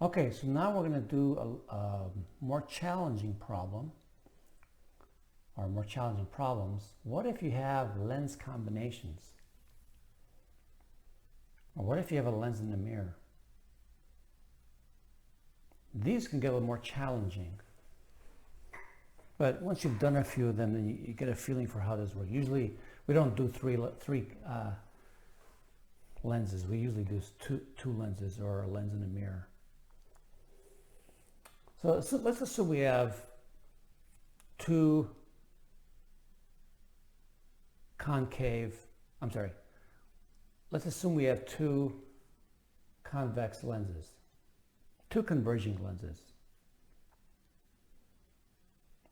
Okay, so now we're going to do a more challenging problem, or more challenging problems. What if you have lens combinations? Or what if you have a lens in the mirror? These can get a little more challenging. But once you've done a few of them, then you get a feeling for how this works. Usually, we don't do three lenses. We usually do two lenses or a lens in a mirror. So let's assume we have let's assume we have two convex lenses, two converging lenses,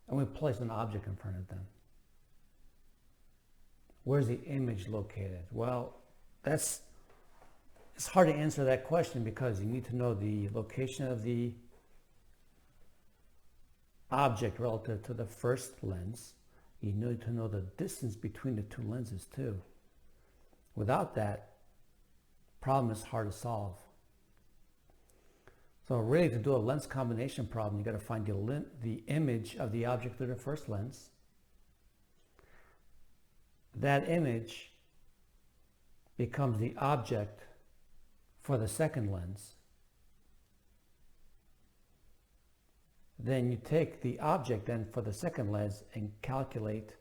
and we place an object in front of them. Where's the image located? Well, it's hard to answer that question because you need to know the location of the object relative to the first lens. You need to know the distance between the two lenses too. Without that, problem is hard to solve. So really, to do a lens combination problem, you got to find the image of the object through the first lens. That image becomes the object for the second lens. Then you take the object then for the second lens and calculate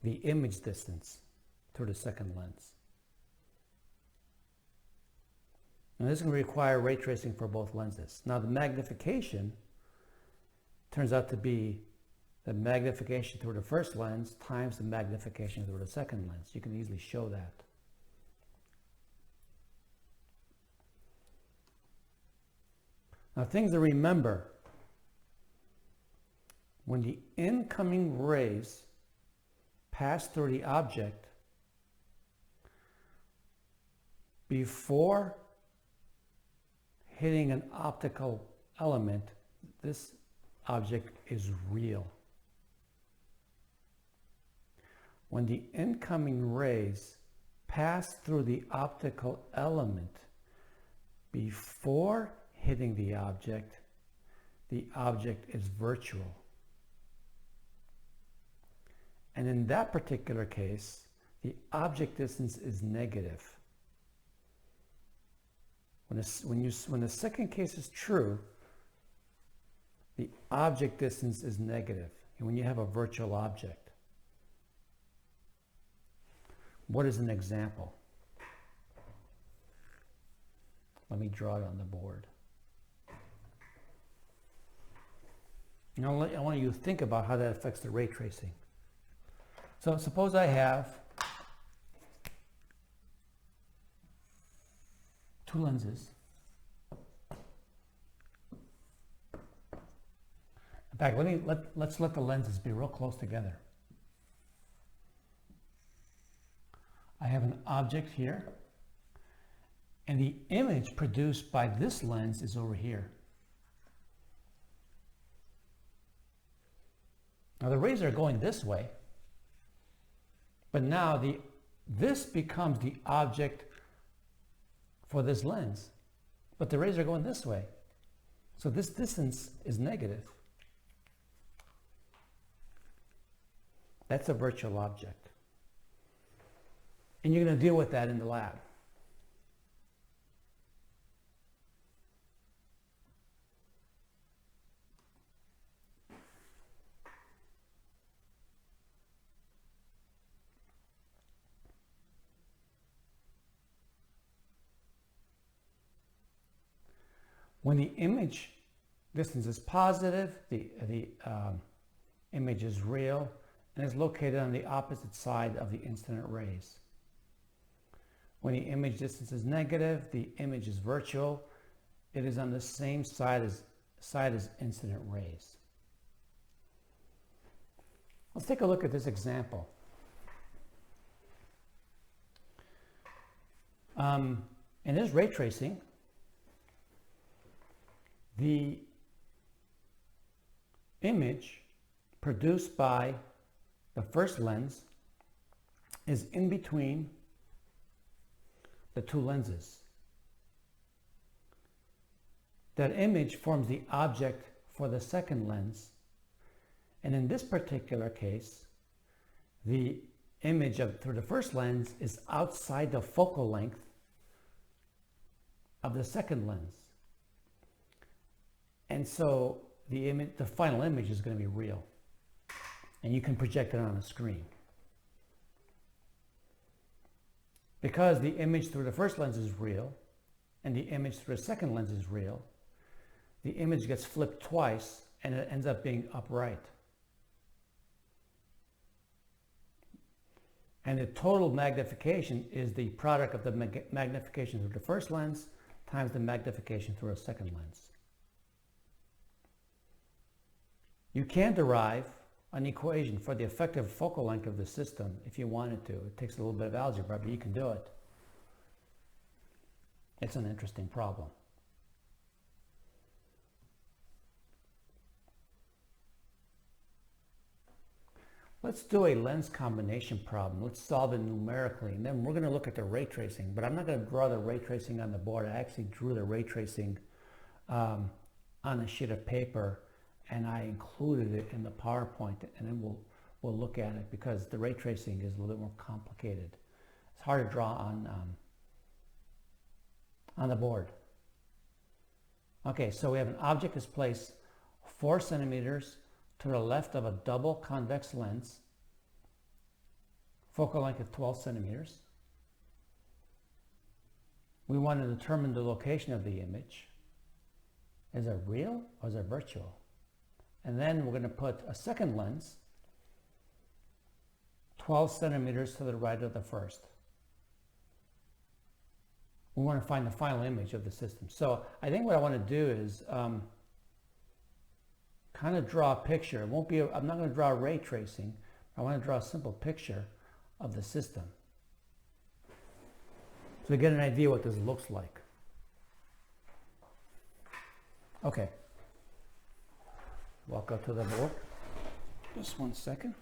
the image distance through the second lens. Now this is going to require ray tracing for both lenses. Now the magnification turns out to be the magnification through the first lens times the magnification through the second lens. You can easily show that. Now, things to remember: when the incoming rays pass through the object, before hitting an optical element, this object is real. When the incoming rays pass through the optical element before hitting the object is virtual. And in that particular case, the object distance is negative. When the second case is true, the object distance is negative. And when you have a virtual object. What is an example? Let me draw it on the board. Now I want you to think about how that affects the ray tracing. So suppose I have two lenses. In fact, let's let the lenses be real close together. I have an object here, and the image produced by this lens is over here. Now the rays are going this way, but now this becomes the object for this lens, but the rays are going this way. So this distance is negative. That's a virtual object. And you're going to deal with that in the lab. When the image distance is positive, the image is real and is located on the opposite side of the incident rays. When the image distance is negative, the image is virtual. It is on the same side as incident rays. Let's take a look at this example. In this ray tracing, the image produced by the first lens is in between the two lenses. that image forms the object for the second lens. And in this particular case, the image through the first lens is outside the focal length of the second lens. And so the final image is going to be real. And you can project it on a screen. Because the image through the first lens is real, and the image through the second lens is real, the image gets flipped twice, and it ends up being upright. And the total magnification is the product of the magnification through the first lens times the magnification through a second lens. You can derive an equation for the effective focal length of the system if you wanted to. It takes a little bit of algebra, but you can do it. It's an interesting problem. Let's do a lens combination problem. Let's solve it numerically, and then we're going to look at the ray tracing. But I'm not going to draw the ray tracing on the board. I actually drew the ray tracing on a sheet of paper, and I included it in the PowerPoint, and then we'll look at it because the ray tracing is a little bit more complicated. It's hard to draw on the board. Okay, so we have an object is placed 4 centimeters to the left of a double convex lens, focal length of 12 centimeters. We want to determine the location of the image. Is it real or is it virtual? And then we're going to put a second lens 12 centimeters to the right of the first. We want to find the final image of the system. So I think what I want to do is kind of draw a picture. It won't be, I'm not going to draw ray tracing. I want to draw a simple picture of the system. So you get an idea what this looks like. Okay. Walk up to the board. Just 1 second.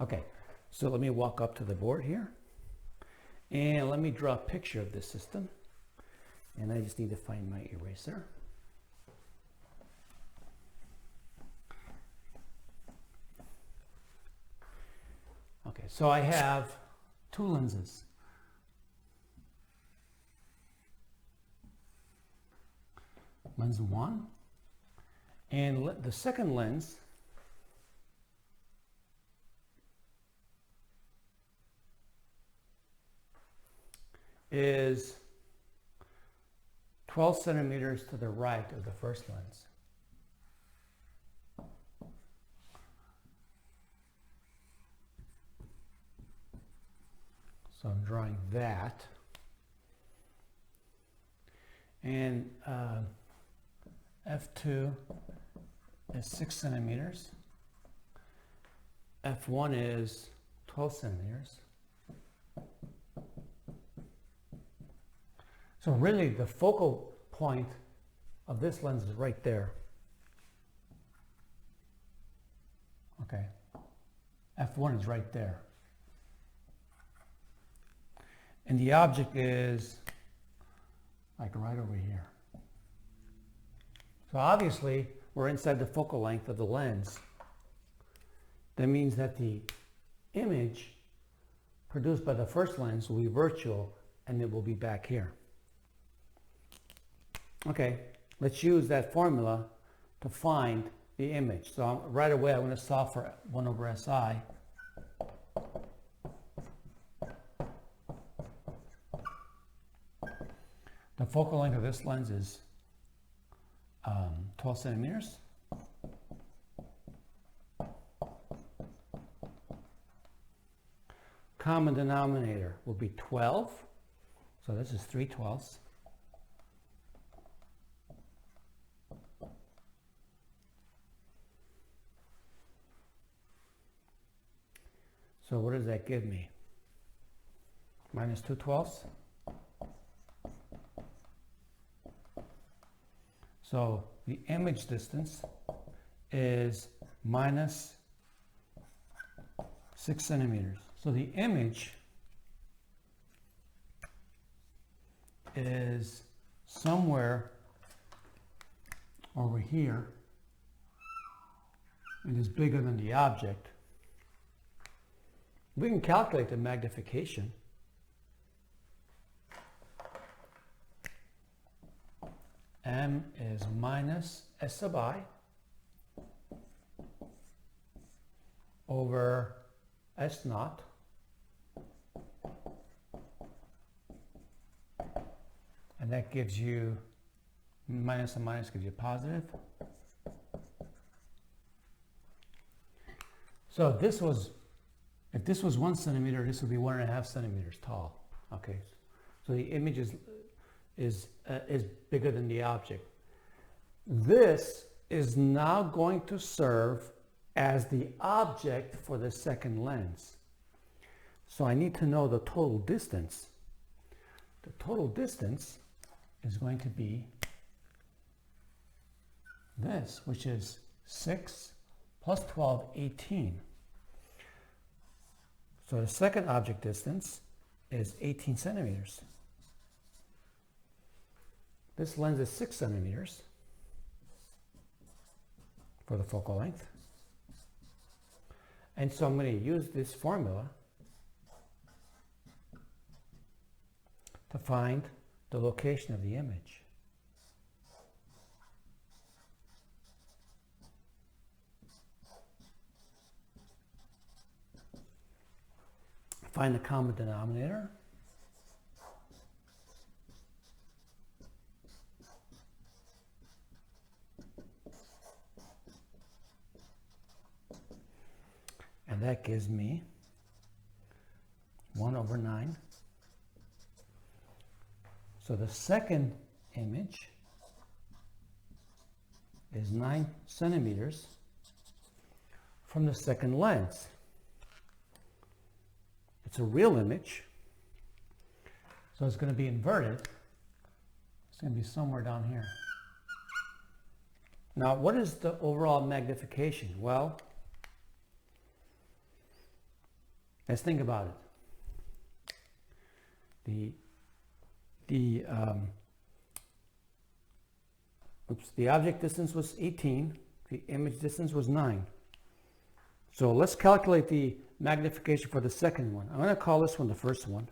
Okay, so let me walk up to the board here and let me draw a picture of this system. And I just need to find my eraser. Okay, so I have 2 lenses. Lens 1, and the second lens is 12 centimeters to the right of the first lens. So I'm drawing that. And F2 is 6 centimeters. F1 is 12 centimeters. So really the focal point of this lens is right there. Okay. F1 is right there. And the object is like right over here. So obviously we're inside the focal length of the lens. That means that the image produced by the first lens will be virtual and it will be back here. Okay, let's use that formula to find the image. So right away I'm going to solve for 1 over SI. The focal length of this lens is 12 centimeters. Common denominator will be 12. So this is 3/12. So what does that give me? Minus 2/12. So the image distance is minus 6 centimeters. So the image is somewhere over here and is bigger than the object. We can calculate the magnification. M is minus S sub I over S naught and that gives you minus and minus gives you positive. So if this was 1 centimeter, this would be 1.5 centimeters tall. Okay, so the image is bigger than the object. This is now going to serve as the object for the second lens. So I need to know the total distance. The total distance is going to be this, which is 6 plus 12, 18. So the second object distance is 18 centimeters. This lens is 6 centimeters for the focal length. And so I'm going to use this formula to find the location of the image. Find the common denominator. And that gives me 1 over 9. So the second image is 9 centimeters from the second lens. It's a real image, so it's going to be inverted. It's going to be somewhere down here. Now, what is the overall magnification? Well, let's think about it. The object distance was 18. The image distance was 9. So let's calculate the magnification for the second one. I'm going to call this one the first one.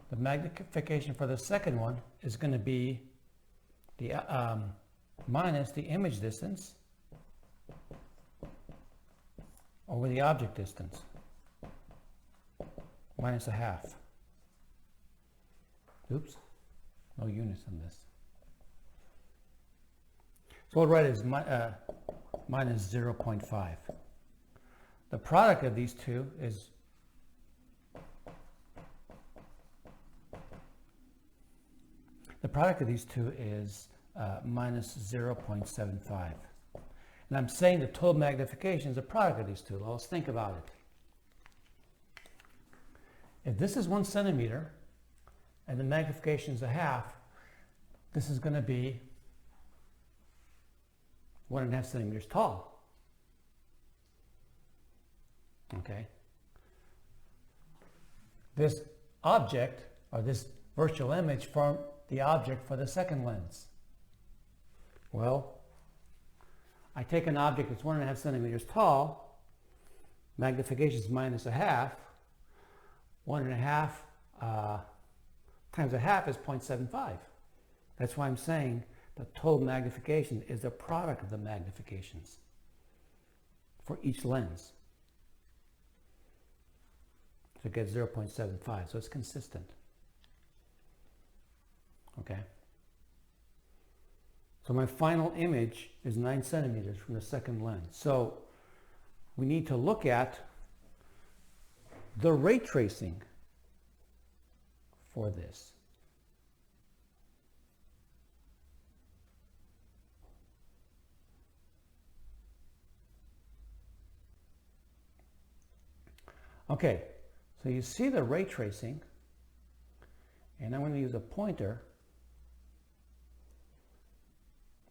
The magnification for the second one is going to be the minus the image distance over the object distance, minus a half. Oops, no units on this. So what I'll write is minus 0.5. The product of these two is minus 0.75. And I'm saying the total magnification is a product of these two. Well, let's think about it. If this is 1 centimeter and the magnification is a half, this is going to be 1.5 centimeters tall. Okay. This object, or this virtual image, formed the object for the second lens. Well, I take an object that's 1.5 centimeters tall, magnification is minus a half. 1.5 times a half is 0.75. That's why I'm saying the total magnification is the product of the magnifications for each lens. So it gets 0.75, so it's consistent. Okay. So my final image is 9 centimeters from the second lens. So we need to look at the ray tracing for this. Okay, so you see the ray tracing, and I'm going to use a pointer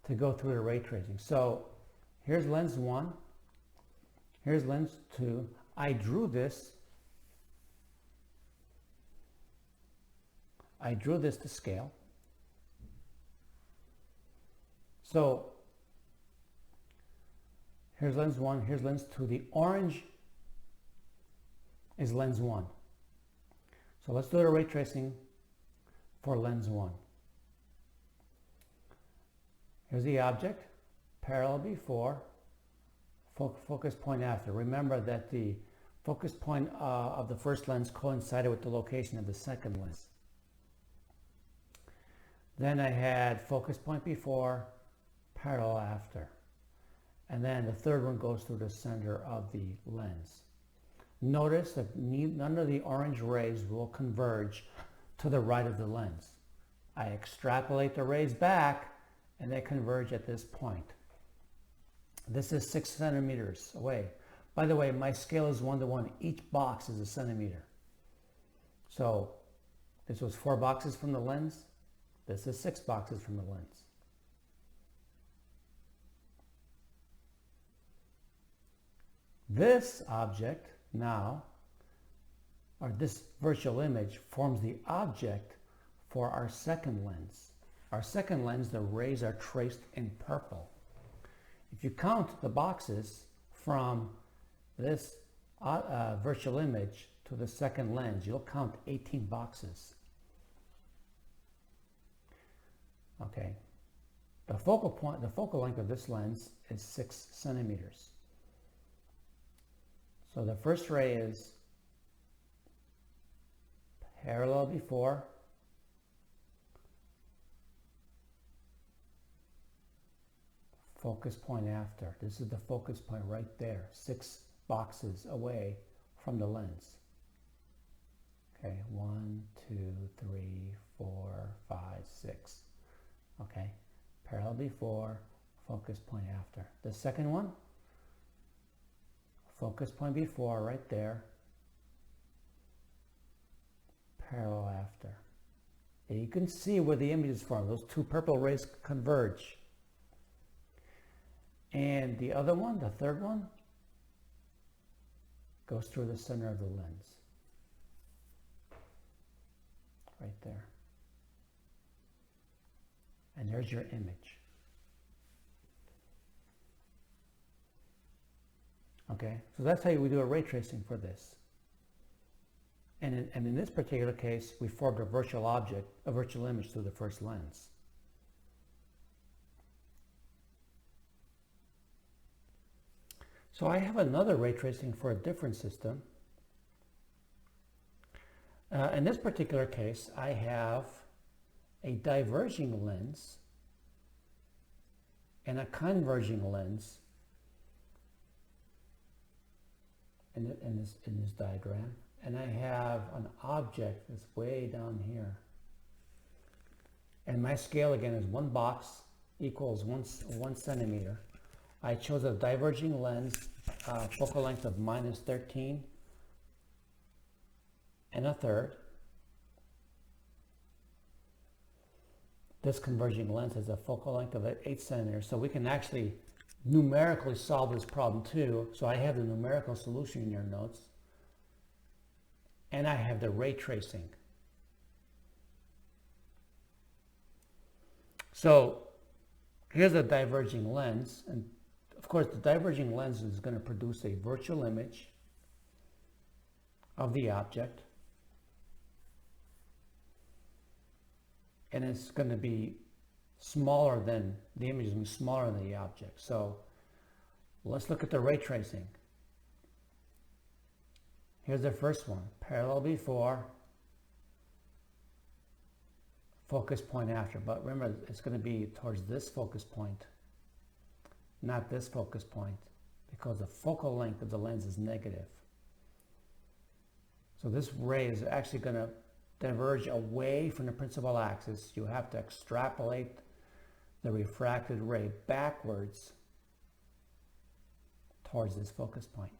to go through the ray tracing. So here's lens 1, here's lens 2. I drew this to scale. So here's lens 1, here's lens 2. The orange is lens 1. So let's do the ray tracing for lens 1. Here's the object, parallel before, focus point after. Remember that the focus point of the first lens coincided with the location of the second lens. Then I had focus point before, parallel after. And then the third one goes through the center of the lens. Notice that none of the orange rays will converge to the right of the lens. I extrapolate the rays back and they converge at this point. This is 6 centimeters away. By the way, my scale is 1:1. Each box is a centimeter. So this was 4 boxes from the lens. This is 6 boxes from the lens. This object now, or this virtual image, forms the object for our second lens. Our second lens, the rays are traced in purple. If you count the boxes from this virtual image to the second lens, you'll count 18 boxes. Okay. The focal length of this lens is 6 centimeters. So the first ray is parallel before, focus point after. This is the focus point right there, 6 boxes away from the lens. Okay, 1, 2, 3, 4, 5, 6. Okay, parallel before, focus point after. The second one, focus point before right there, parallel after. And you can see where the image is formed. Those 2 purple rays converge. And the other one, the third one, goes through the center of the lens. Right there. And there's your image. Okay, so that's how we do a ray tracing for this. And in this particular case, we formed a virtual object, a virtual image through the first lens. So I have another ray tracing for a different system. In this particular case, I have a diverging lens and a converging lens in this diagram. And I have an object that's way down here. And my scale again is 1 box equals 1 centimeter. I chose a diverging lens, focal length of -13 1/3. This converging lens has a focal length of 8 centimeters, so we can actually numerically solve this problem too. So I have the numerical solution in your notes, and I have the ray tracing. So here's a diverging lens, and of course the diverging lens is going to produce a virtual image of the object, and it's going to be smaller than, the image is going to be smaller than the object. So let's look at the ray tracing. Here's the first one, parallel before, focus point after. But remember, it's going to be towards this focus point, not this focus point, because the focal length of the lens is negative. So this ray is actually going to diverge away from the principal axis. You have to extrapolate the refracted ray backwards towards this focus point.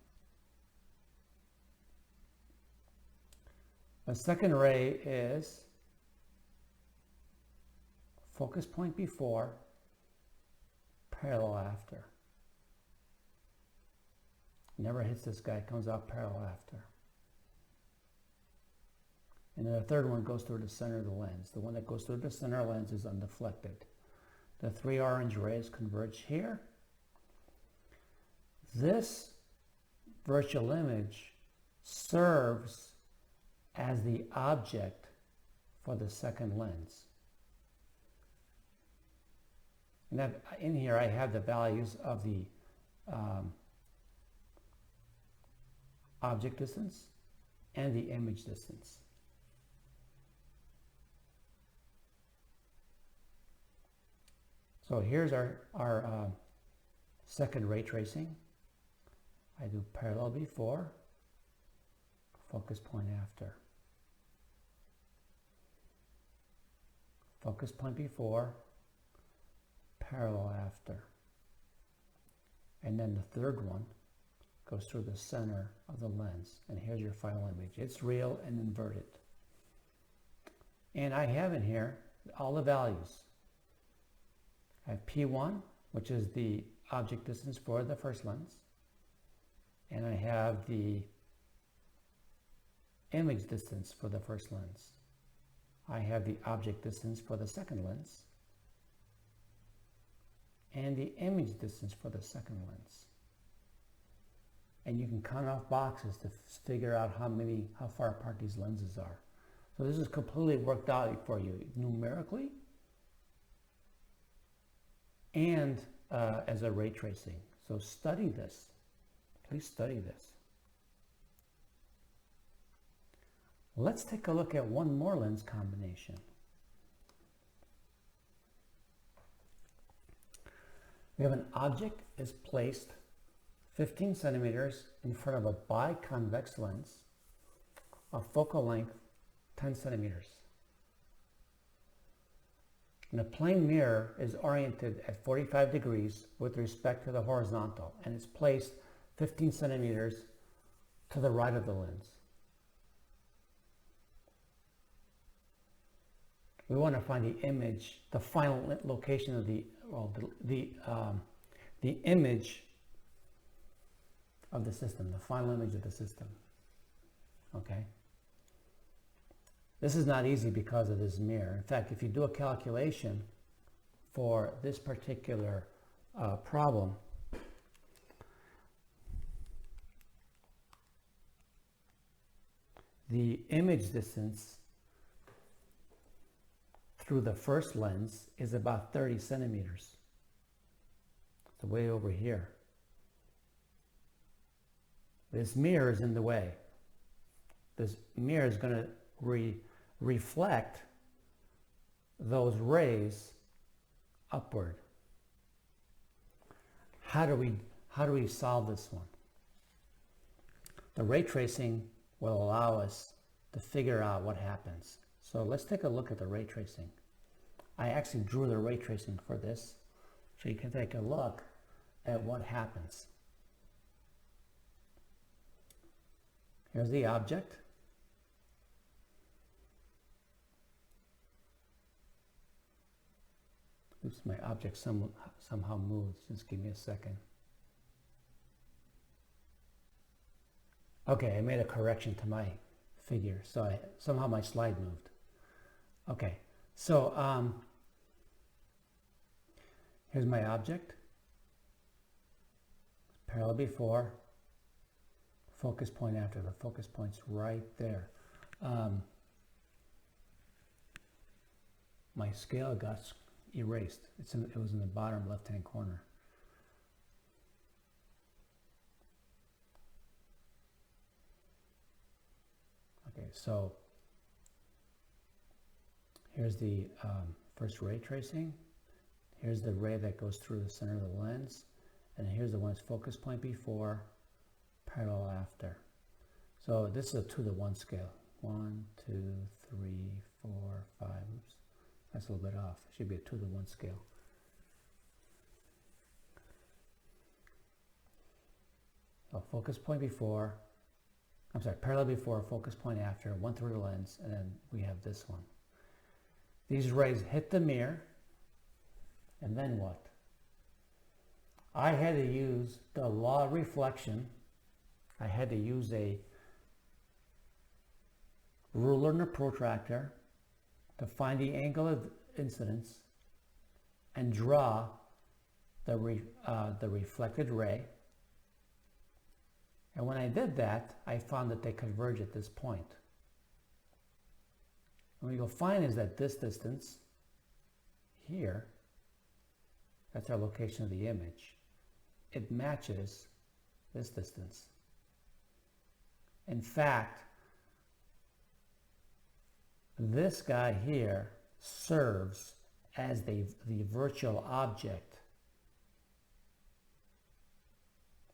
The second ray is focus point before, parallel after. Never hits this guy, comes out parallel after. And then the third one goes through the center of the lens. The one that goes through the center of the lens is undeflected. The three orange rays converge here. This virtual image serves as the object for the second lens. And in here I have the values of the object distance and the image distance. So here's our second ray tracing. I do parallel before, focus point after. Focus point before, parallel after. And then the third one goes through the center of the lens. And here's your final image. It's real and inverted. And I have in here all the values. I have P1, which is the object distance for the first lens. And I have the image distance for the first lens. I have the object distance for the second lens. And the image distance for the second lens. And you can count off boxes to figure out how far apart these lenses are. So this is completely worked out for you numerically and as a ray tracing. So study this. Please study this. Let's take a look at one more lens combination. We have an object is placed 15 centimeters in front of a biconvex lens of focal length 10 centimeters. And a plane mirror is oriented at 45 degrees with respect to the horizontal, and it's placed 15 centimeters to the right of the lens. We want to find the image, the final location of the image of the system, the final image of the system. Okay? This is not easy because of this mirror. In fact, if you do a calculation for this particular problem, the image distance through the first lens is about 30 centimeters. It's way over here. This mirror is in the way. This mirror is going to reflect those rays upward. How do we solve this one? The ray tracing will allow us to figure out what happens. So let's take a look at the ray tracing. I actually drew the ray tracing for this, so you can take a look at what happens. Here's the object. Oops, my object somehow moves. Just give me a second. Okay, I made a correction to my figure, so somehow my slide moved. Okay, so here's my object. Parallel before, focus point after. The focus point's right there. My scale got erased. It was in the bottom left-hand corner. Okay, so here's the first ray tracing. Here's the ray that goes through the center of the lens. And here's the one's focus point before, parallel after. So this is a 2:1 scale. 1, 2, 3, 4, 5. Oops. That's a little bit off. It should be a 2:1 scale. So focus point before, parallel before, focus point after, 1 through the lens, and then we have this one. These rays hit the mirror, and then what? I had to use the law of reflection. I had to use a ruler and a protractor to find the angle of incidence and draw the reflected ray. And when I did that, I found that they converge at this point. And what you'll find is that this distance here, that's our location of the image, it matches this distance. In fact, this guy here serves as the virtual object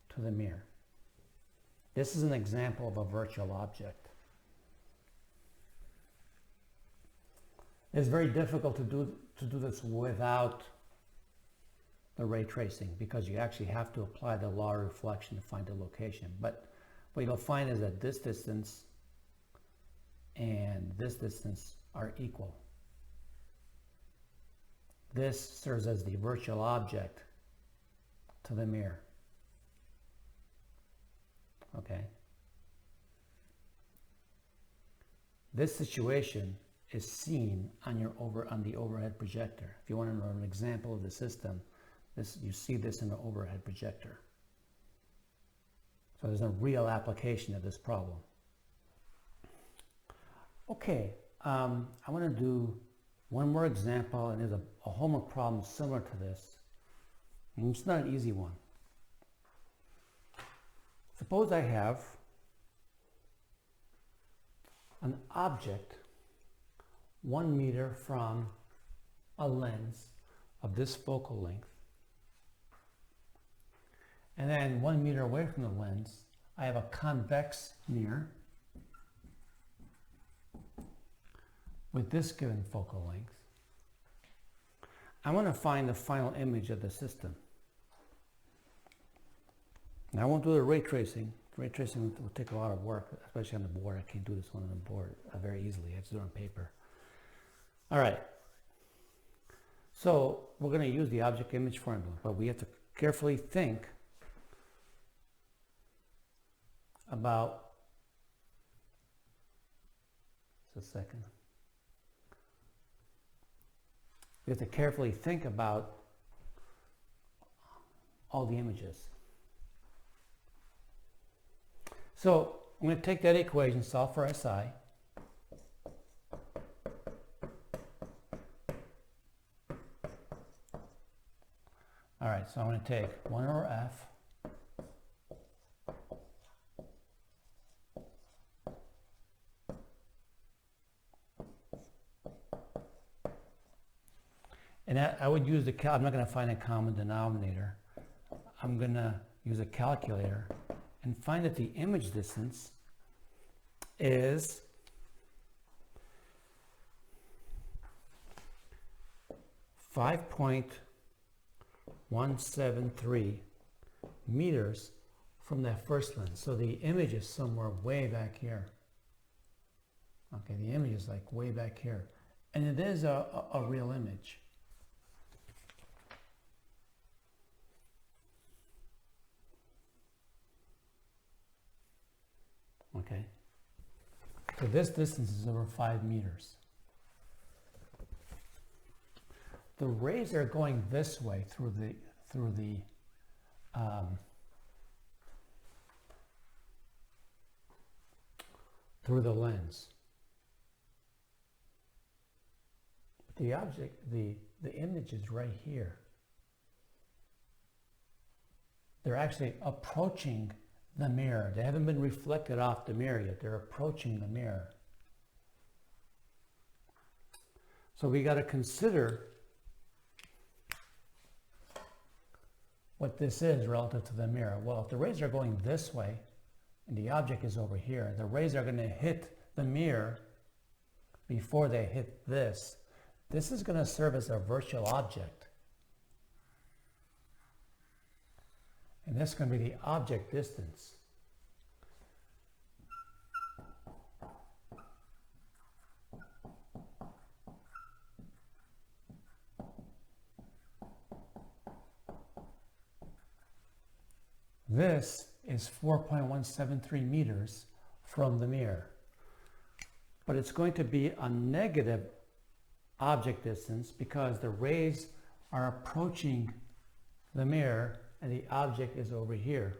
to the mirror. This is an example of a virtual object. It's very difficult to do this without the ray tracing, because you actually have to apply the law of reflection to find the location. But what you'll find is that this distance and this distance are equal. This serves as the virtual object to the mirror. Okay. This situation is seen on the overhead projector. If you want to know an example of the system, you see this in the overhead projector. So there's a real application of this problem. Okay, I want to do one more example, and there's a homework problem similar to this, and it's not an easy one. Suppose I have an object 1 meter from a lens of this focal length, and then 1 meter away from the lens, I have a convex mirror with this given focal length. I want to find the final image of the system. Now, I won't do the ray tracing. Ray tracing will take a lot of work, especially on the board. I can't do this one on the board very easily. I have to do it on paper. All right. So we're going to use the object image formula, but we have to carefully think about, just a second. We have to carefully think about all the images. So I'm going to take that equation, solve for SI. All right, so I'm going to take 1 over F and I would use I'm not going to find a common denominator. I'm going to use a calculator and find that the image distance is 5.173 meters from that first lens. So the image is somewhere way back here. Okay, the image is like way back here. And it is a real image. Okay, so this distance is over 5 meters. The rays are going this way through the lens. The object, the image is right here. They're actually approaching the mirror. They haven't been reflected off the mirror yet. They're approaching the mirror. So we got to consider what this is relative to the mirror. Well, if the rays are going this way and the object is over here, the rays are going to hit the mirror before they hit this. This is going to serve as a virtual object. And this is going to be the object distance. This is 4.173 meters from the mirror. But it's going to be a negative object distance because the rays are approaching the mirror and the object is over here.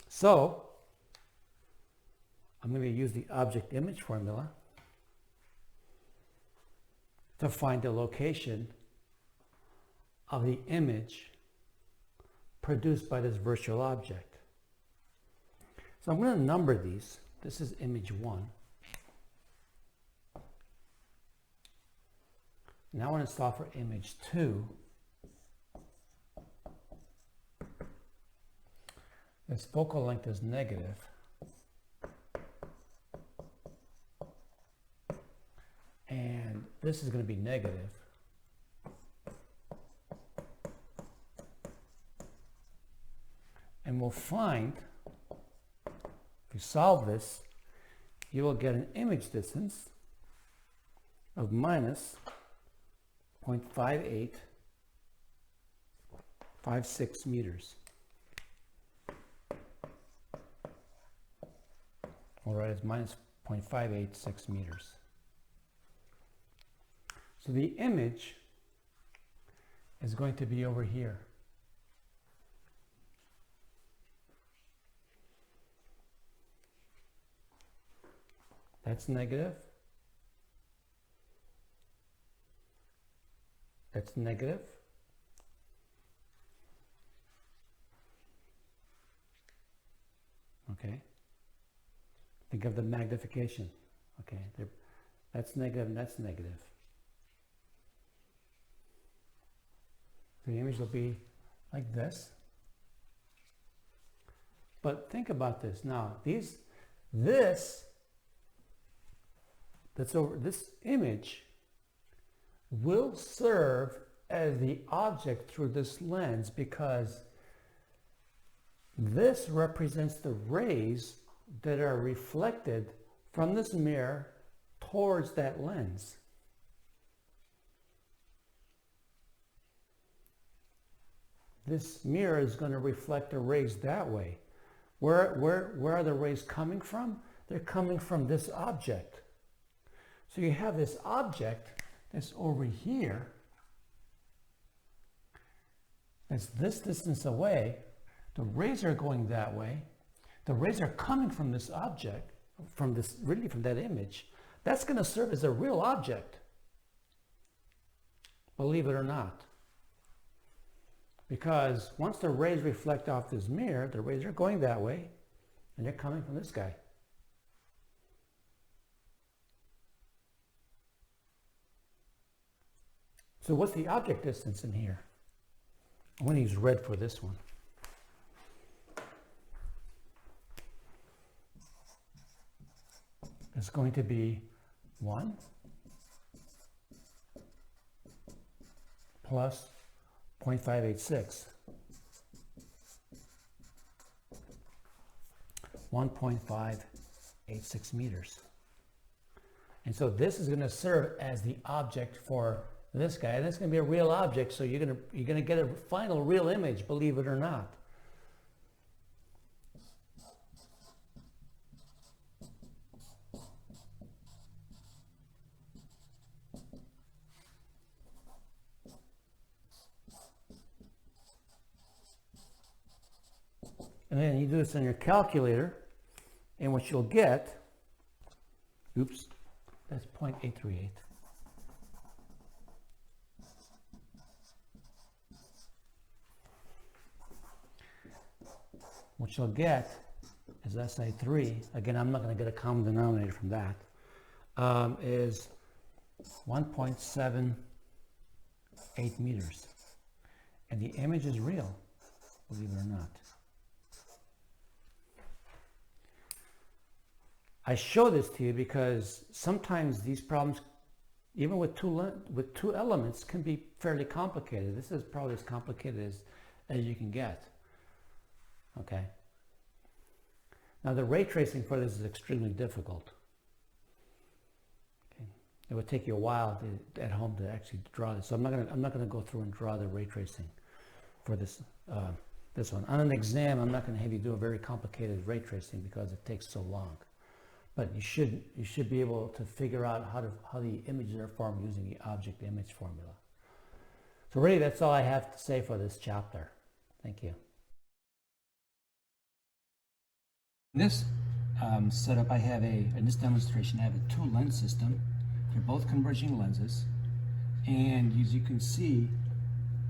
So I'm going to use the object image formula to find the location of the image produced by this virtual object. So I'm going to number these. This is image 1. Now I want to start for image 2. This focal length is negative. And this is going to be negative. And we'll find, if you solve this, you will get an image distance of minus 0.5856 meters. All right, it's minus 0.586 meters. So the image is going to be over here. That's negative. That's negative. Okay. Think of the magnification. Okay. That's negative and that's negative. The image will be like this. But think about this. Now, this image will serve as the object through this lens because this represents the rays that are reflected from this mirror towards that lens. This mirror is going to reflect the rays that way. Where are the rays coming from? They're coming from this object. So you have this object that's over here, that's this distance away. The rays are going that way. The rays are coming from this object, from that image. That's going to serve as a real object, believe it or not. Because once the rays reflect off this mirror, the rays are going that way, and they're coming from this guy. So what's the object distance in here? I'm going to use red for this one. It's going to be 1 plus 0.586. 1.586 meters. And so this is going to serve as the object for this guy. And it's going to be a real object, so you're going to get a final real image, believe it or not. And then you do this on your calculator, and what you'll get, oops, that's 0.838. What you'll get is SI3, again, I'm not going to get a common denominator from that, is 1.78 meters. And the image is real, believe it or not. I show this to you because sometimes these problems, even with two elements, can be fairly complicated. This is probably as complicated as you can get. Okay. Now the ray tracing for this is extremely difficult. Okay. It would take you a while at home to actually draw this. So I'm not going to go through and draw the ray tracing. for this this one. On an exam, I'm not going to have you do a very complicated ray tracing because it takes so long. But you should be able to figure out how the images are formed using the object image formula. So really, that's all I have to say for this chapter. Thank you. In this setup, I have in this demonstration, I have a two-lens system. They're both converging lenses, and as you can see,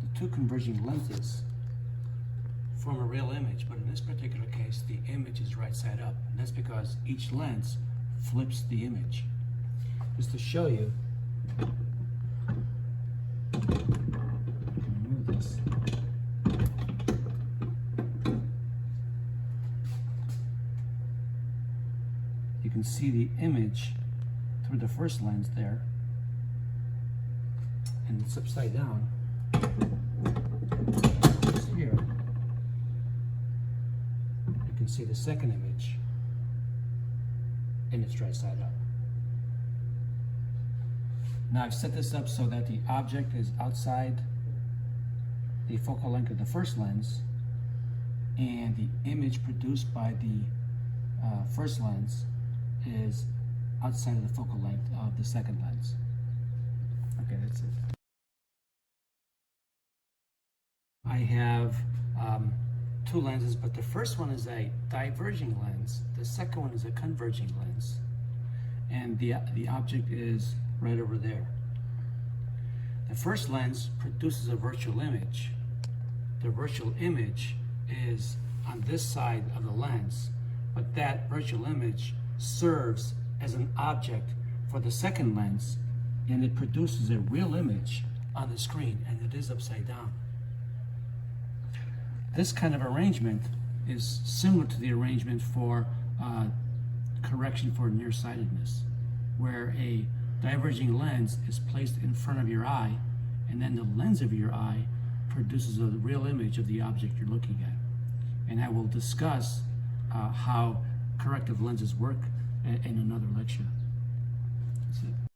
the two converging lenses form a real image, but in this particular case, the image is right side up, and that's because each lens flips the image. Just to show you, remove this. You can see the image through the first lens there, and it's upside down. It's here. You can see the second image, and it's right side up. Now I've set this up so that the object is outside the focal length of the first lens, and the image produced by the first lens is outside of the focal length of the second lens. Okay, that's it. I have two lenses, but the first one is a diverging lens. The second one is a converging lens. And the object is right over there. The first lens produces a virtual image. The virtual image is on this side of the lens, but that virtual image serves as an object for the second lens, and it produces a real image on the screen, and it is upside down. This kind of arrangement is similar to the arrangement for correction for nearsightedness, where a diverging lens is placed in front of your eye, and then the lens of your eye produces a real image of the object you're looking at. And I will discuss how corrective lenses work in another lecture.